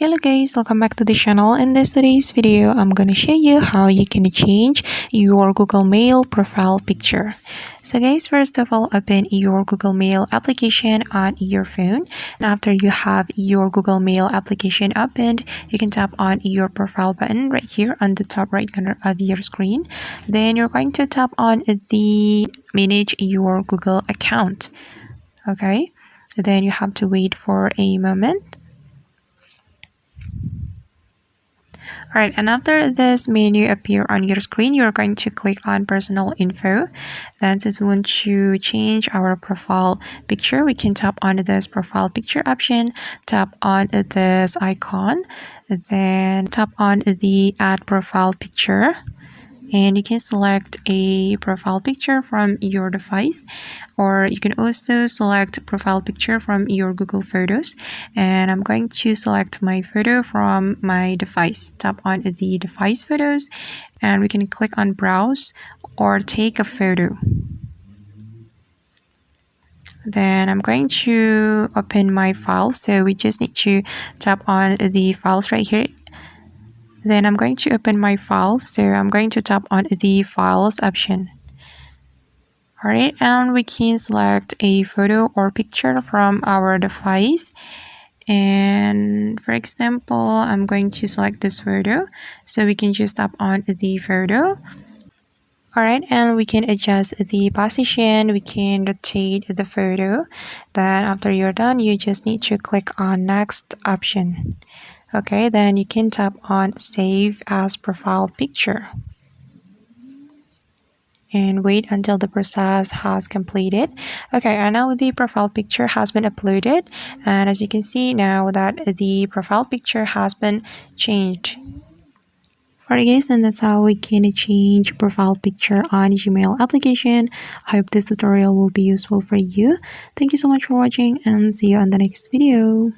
Hello guys, welcome back to the channel. In today's video, I'm gonna show you how you can change your Google Mail profile picture. So guys, first of all, open your Google Mail application on your phone. And after you have your Google Mail application opened, you can tap on your profile button right here on the top right corner of your screen. Then you're going to tap on the manage your Google account. Okay, then you have to wait for a moment. Alright, and after this menu appear on your screen, you're going to click on personal info. Then since we want to change our profile picture, we can tap on this profile picture option, tap on this icon, then tap on the add profile picture. And you can select a profile picture from your device, or you can also select profile picture from your Google Photos. And I'm going to select my photo from my device. Tap on the device photos and we can click on browse or take a photo. Then I'm going to open my file, so we just need to tap on the files right here. Then I'm going to open my file, so I'm going to tap on the files option. Alright, and we can select a photo or picture from our device. And for example, I'm going to select this photo, so we can just tap on the photo. Alright, and we can adjust the position, we can rotate the photo. Then after you're done, you just need to click on next option. Okay, then you can tap on save as profile picture and wait until the process has completed. Okay, and now the profile picture has been uploaded, and as you can see now that the profile picture has been changed. Alright guys, and that's how we can change profile picture on Gmail application. I hope this tutorial will be useful for you. Thank you so much for watching and see you on the next video.